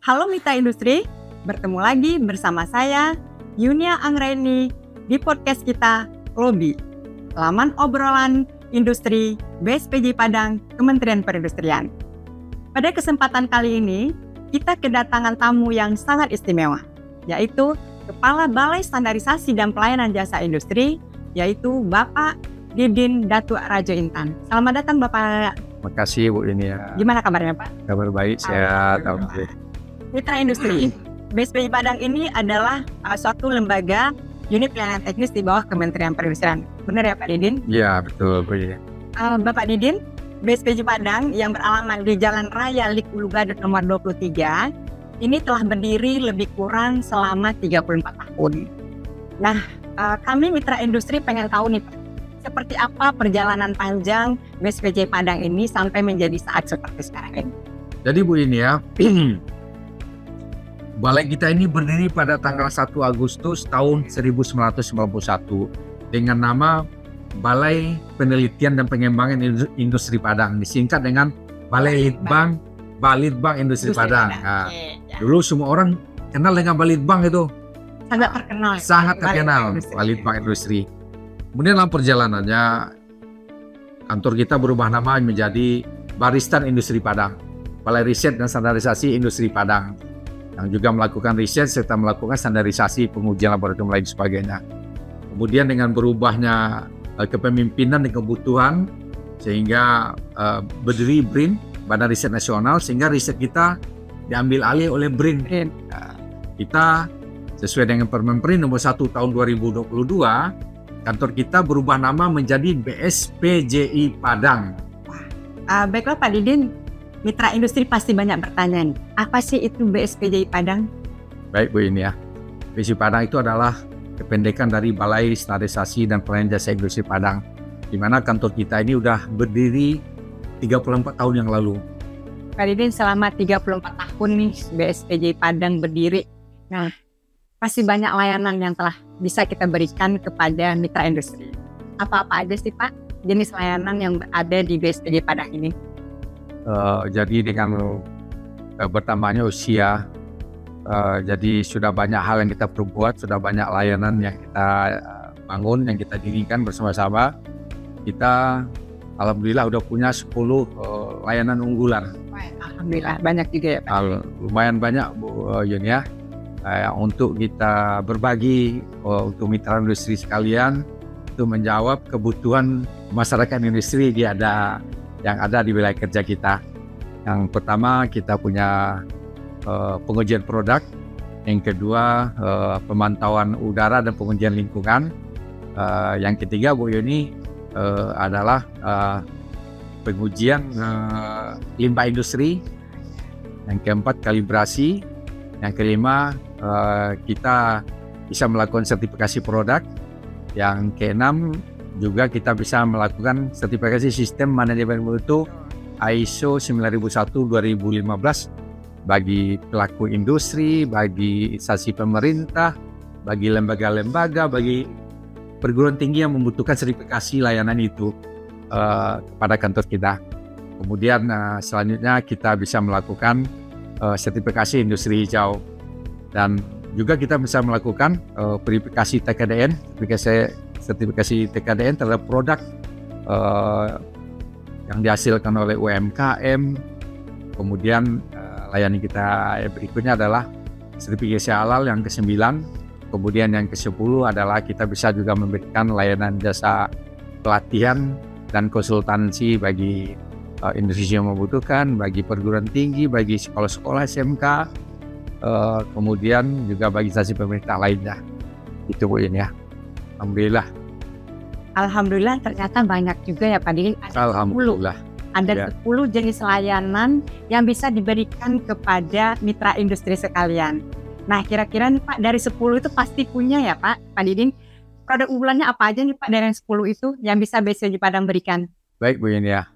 Halo Mitra Industri, bertemu lagi bersama saya Yunia Anggreni di podcast kita Lobby, laman obrolan industri BSPJ Padang Kementerian Perindustrian. Pada kesempatan kali ini, kita kedatangan tamu yang sangat istimewa, yaitu Kepala Balai Standarisasi dan Pelayanan Jasa Industri, yaitu Bapak Didin Datuk Rajo Intan. Selamat datang Bapak. Terima kasih Bu Yunia. Gimana kabarnya Pak? Kabar baik, sehat. Alhamdulillah. Mitra Industri, BSPJ Padang ini adalah suatu lembaga unit pelayanan teknis di bawah Kementerian Perindustrian. Benar ya Pak Didin? Ya betul Bu Yunia. Bapak Didin, BSPJ Padang yang beralamat di Jalan Raya Lik Ulu Gadut nomor 23, ini telah berdiri lebih kurang selama 34 tahun. Nah, kami Mitra Industri pengen tahu nih Pak, seperti apa perjalanan panjang BSPJ Padang ini sampai menjadi saat seperti sekarang ini. Jadi Bu Yunia, balai kita ini berdiri pada tanggal 1 Agustus tahun 1991 dengan nama Balai Penelitian dan Pengembangan Industri Padang, disingkat dengan Balai Litbang, Balitbang Industri Padang. Nah, dulu semua orang kenal dengan Balitbang itu. Sangat terkenal. Sangat terkenal, Balitbang Industri. Kemudian dalam perjalanannya, kantor kita berubah nama menjadi Baristan Industri Padang, Balai Riset dan Standarisasi Industri Padang, yang juga melakukan riset serta melakukan standarisasi, pengujian laboratorium lain sebagainya. Kemudian dengan berubahnya kepemimpinan dan kebutuhan, sehingga berdiri BRIN, Badan Riset Nasional, sehingga riset kita diambil alih oleh BRIN. Kita sesuai dengan Permen BRIN nomor 1 tahun 2022, kantor kita berubah nama menjadi BSPJI Padang. Baiklah Pak Didin, Mitra Industri pasti banyak bertanya nih, apa sih itu BSPJI Padang? Baik Bu ini ya, BSPJI Padang itu adalah kependekan dari Balai Standarisasi dan Pelayanan Jasa Industri Padang, di mana kantor kita ini udah berdiri 34 tahun yang lalu. Pak Didin, selama 34 tahun nih BSPJI Padang berdiri, nah pasti banyak layanan yang telah bisa kita berikan kepada Mitra Industri. Apa-apa aja sih Pak jenis layanan yang ada di BSPJI Padang ini? Jadi dengan bertambahnya usia, jadi sudah banyak hal yang kita perbuat, sudah banyak layanan yang kita bangun, yang kita dirikan bersama-sama. Kita alhamdulillah udah punya 10 layanan unggulan. Alhamdulillah banyak juga ya Pak. Lumayan banyak Bu Yunia, untuk kita berbagi untuk mitra industri sekalian, untuk menjawab kebutuhan masyarakat industri yang ada di wilayah kerja kita. Yang pertama kita punya pengujian produk, yang kedua pemantauan udara dan pengujian lingkungan, yang ketiga Bu Yuni adalah pengujian limbah industri, yang keempat kalibrasi, yang kelima kita bisa melakukan sertifikasi produk, yang keenam juga kita bisa melakukan sertifikasi sistem manajemen mutu ISO 9001-2015 bagi pelaku industri, bagi instansi pemerintah, bagi lembaga-lembaga, bagi perguruan tinggi yang membutuhkan sertifikasi layanan itu pada kantor kita. Kemudian selanjutnya kita bisa melakukan sertifikasi industri hijau, dan juga kita bisa melakukan verifikasi TKDN, sertifikasi TKDN terhadap produk yang dihasilkan oleh UMKM. Kemudian layanan kita berikutnya adalah sertifikasi halal yang ke-9. Kemudian yang ke-10 adalah kita bisa juga memberikan layanan jasa pelatihan dan konsultansi bagi industri yang membutuhkan, bagi perguruan tinggi, bagi sekolah-sekolah SMK, kemudian juga bagi instansi pemerintah lainnya. Itu Bu ini ya. Alhamdulillah ternyata banyak juga ya Pak Didin. Alhamdulillah. Ada 10 jenis layanan yang bisa diberikan kepada mitra industri sekalian. Nah kira-kira nih Pak, dari 10 itu pasti punya ya Pak Didin, produk unggulannya apa aja nih Pak dari yang 10 itu yang bisa BSPJI Padang berikan? Baik Bu ini ya.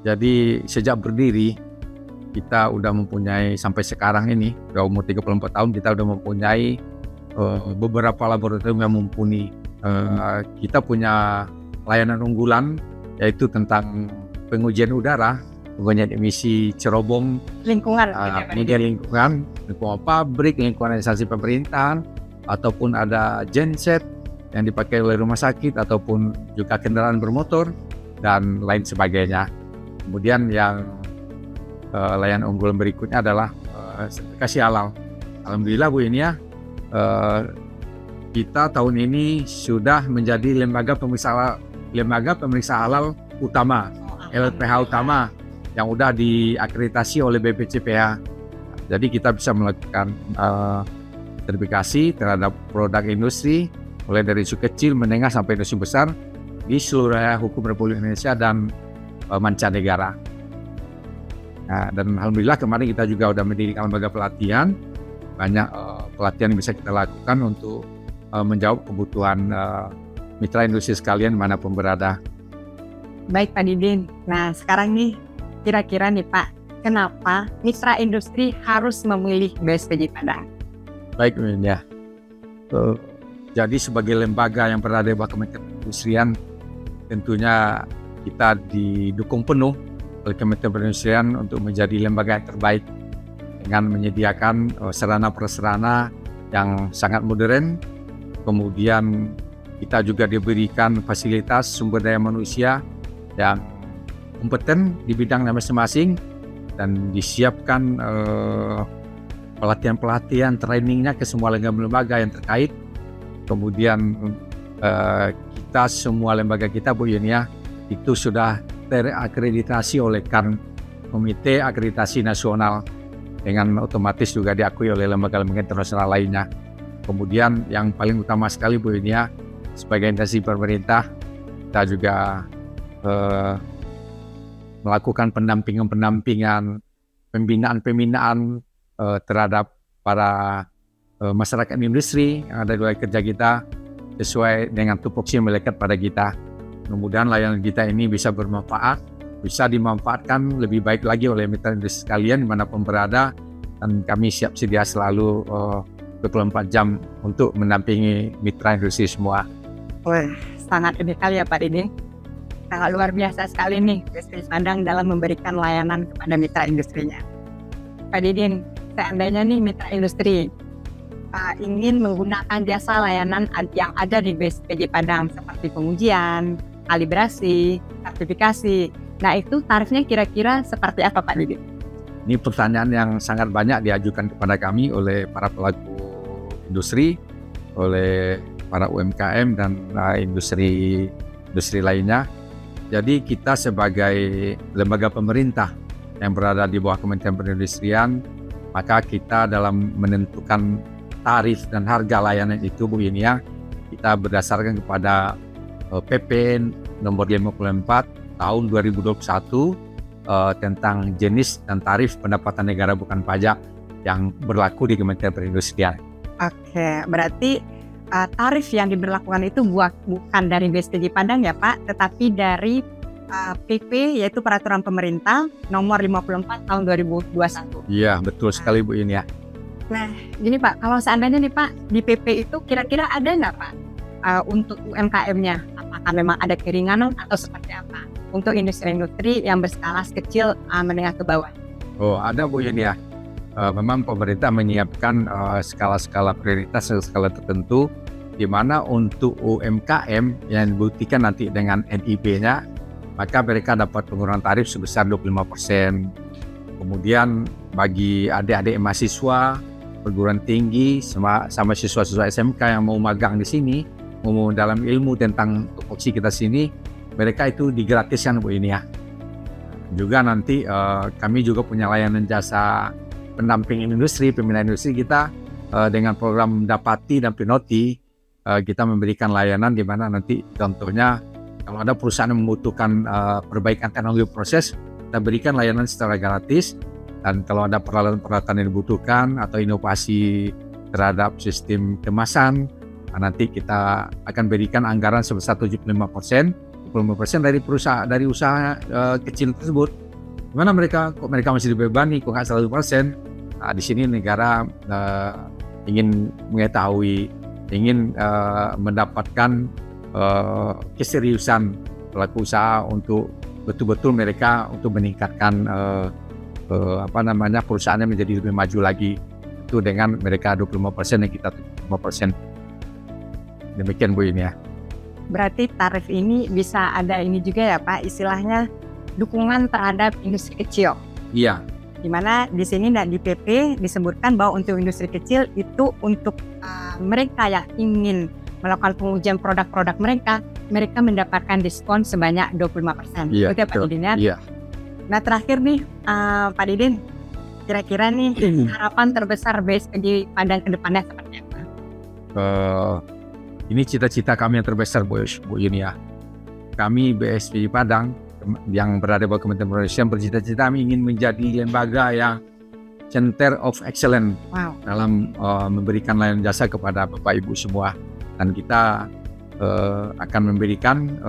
Jadi sejak berdiri kita udah mempunyai, sampai sekarang ini udah umur 34 tahun, kita udah mempunyai beberapa laboratorium yang mumpuni. Kita punya layanan unggulan yaitu tentang pengujian udara kemudian emisi cerobong, Lingkungan. kemudian lingkungan pabrik, lingkungan instansi pemerintahan, ataupun ada genset yang dipakai oleh rumah sakit, ataupun juga kendaraan bermotor, dan lain sebagainya. Kemudian yang layanan unggulan berikutnya adalah sertifikasi halal. Alhamdulillah Bu Yunia, kita tahun ini sudah menjadi lembaga pemeriksa halal utama, LPH utama yang sudah diakreditasi oleh BPCPH. Jadi kita bisa melakukan sertifikasi terhadap produk industri mulai dari isu kecil, menengah sampai isu besar di seluruh hukum Republik Indonesia dan mancanegara. Nah, dan alhamdulillah kemarin kita juga sudah mendirikan lembaga pelatihan, banyak pelatihan yang bisa kita lakukan untuk menjawab kebutuhan mitra industri sekalian dimanapun berada. Baik Pak Didin, nah sekarang nih kira-kira nih Pak, kenapa mitra industri harus memilih BSPJ Padang? Baik ya, jadi sebagai lembaga yang berada di bawah Kementerian Perindustrian, tentunya kita didukung penuh oleh Kementerian Perindustrian untuk menjadi lembaga yang terbaik dengan menyediakan sarana prasarana yang sangat modern. Kemudian kita juga diberikan fasilitas sumber daya manusia yang kompeten di bidangnya masing-masing, dan disiapkan pelatihan-pelatihan, trainingnya ke semua lembaga yang terkait. Kemudian kita semua lembaga kita Bu Yunia itu sudah terakreditasi oleh Komite Akreditasi Nasional, dengan otomatis juga diakui oleh lembaga-lembaga internasional lainnya. Kemudian yang paling utama sekali Bu Yunia, sebagai instansi pemerintah, kita juga melakukan pendampingan, pembinaan terhadap para masyarakat industri yang ada di wilayah kerja kita sesuai dengan tupoksi yang melekat pada kita. Mudah-mudahan layanan kita ini bisa bermanfaat, bisa dimanfaatkan lebih baik lagi oleh mitra industri sekalian dimanapun berada, dan kami siap sedia selalu 24 jam untuk mendampingi mitra industri semua. Wah, sangat ini kali ya Pak Didin. Sangat luar biasa sekali nih BSPJ Padang dalam memberikan layanan kepada mitra industrinya. Pak Didin, seandainya nih mitra industri ingin menggunakan jasa layanan yang ada di BSPJ Padang seperti pengujian, kalibrasi, sertifikasi. Nah itu tarifnya kira-kira seperti apa Pak Didin? Ini pertanyaan yang sangat banyak diajukan kepada kami oleh para pelaku industri, oleh para UMKM dan industri lainnya. Jadi kita sebagai lembaga pemerintah yang berada di bawah Kementerian Perindustrian, maka kita dalam menentukan tarif dan harga layanan itu Bu Yunia, kita berdasarkan kepada PP nomor 54 tahun 2021 tentang jenis dan tarif pendapatan negara bukan pajak yang berlaku di Kementerian Perindustrian. Oke, berarti tarif yang diberlakukan itu bukan dari BSPJ Padang ya Pak, tetapi dari PP, yaitu Peraturan Pemerintah nomor 54 tahun 2021. Iya, betul sekali Bu Yunia. Nah, gini Pak, kalau seandainya nih Pak, di PP itu kira-kira ada nggak Pak untuk UMKM-nya? Apakah memang ada keringanan atau seperti apa? Untuk industri-industri yang berskala kecil menengah ke bawah. Oh, ada Bu Yunia. Memang pemerintah menyiapkan skala-skala prioritas, skala tertentu, di mana untuk UMKM yang dibuktikan nanti dengan NIB-nya, maka mereka dapat pengurangan tarif sebesar 25%. Kemudian bagi adik-adik mahasiswa perguruan tinggi sama siswa-siswa SMK yang mau magang di sini, mau dalam ilmu tentang tupoksi kita sini, mereka itu digratiskan Bu ini ya. Juga nanti kami juga punya layanan jasa pendampingan industri, pembinaan industri kita dengan program Dapati dan Pinoti, kita memberikan layanan di mana nanti contohnya kalau ada perusahaan yang membutuhkan perbaikan teknologi proses, kita berikan layanan secara gratis. Dan kalau ada peralatan-peralatan yang dibutuhkan atau inovasi terhadap sistem kemasan, nanti kita akan berikan anggaran sebesar 75% dari perusahaan, dari usaha kecil tersebut. Gimana mereka masih dibebani kok nggak 100%? Nah, di sini negara ingin mengetahui, ingin mendapatkan keseriusan pelaku usaha untuk betul-betul mereka untuk meningkatkan perusahaannya menjadi lebih maju lagi. Itu dengan mereka 25% dan kita 75%. Demikian Bu ini ya. Berarti tarif ini bisa ada ini juga ya Pak, istilahnya dukungan terhadap industri kecil. Iya. Di mana di sini dan di PP disebutkan bahwa untuk industri kecil itu untuk mereka yang ingin melakukan pengujian produk-produk mereka mendapatkan diskon sebanyak 25%. Iya, Itu ya Pak Didin ya? Iya. Nah terakhir nih Pak Didin, kira-kira nih harapan terbesar BSPJ Padang ke depannya seperti apa? Ini cita-cita kami yang terbesar Bu Yuni ya. Kami BSPJ Padang yang berada di bawah Kementerian Perindustrian bercita-cita kami ingin menjadi lembaga yang Center of Excellence dalam memberikan layanan jasa kepada Bapak Ibu semua. Dan kita akan memberikan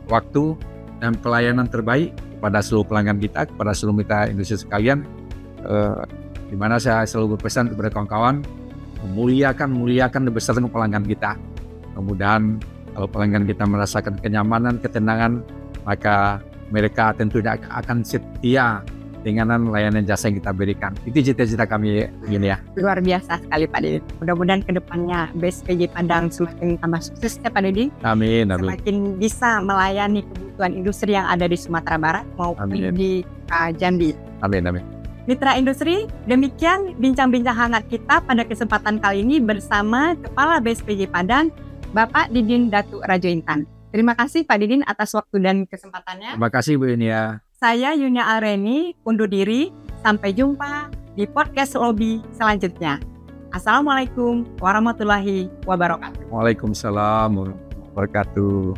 waktu dan pelayanan terbaik kepada seluruh pelanggan kita, kepada seluruh mitra industri sekalian. Di mana saya selalu berpesan kepada kawan-kawan, muliakan dan besarkan pelanggan kita. Mudah-mudahan kalau pelanggan kita merasakan kenyamanan, ketenangan, maka mereka tentunya akan setia dengan layanan jasa yang kita berikan. Itu cita-cita kami ini ya. Luar biasa sekali Pak Didin. Mudah-mudahan kedepannya BSPJ Padang semakin tambah sukses ya Pak Didin. Amin. Semakin bisa melayani kebutuhan industri yang ada di Sumatera Barat maupun di Jambi. Amin. Mitra industri, demikian bincang-bincang hangat kita pada kesempatan kali ini bersama Kepala BSPJ Padang, Bapak Didin Datuk Rajo Intan. Terima kasih Pak Didin atas waktu dan kesempatannya. Terima kasih Bu Yunia. Saya Yunia Alreni, undur diri. Sampai jumpa di podcast Lobby selanjutnya. Assalamualaikum warahmatullahi wabarakatuh. Waalaikumsalam warahmatullahi wabarakatuh.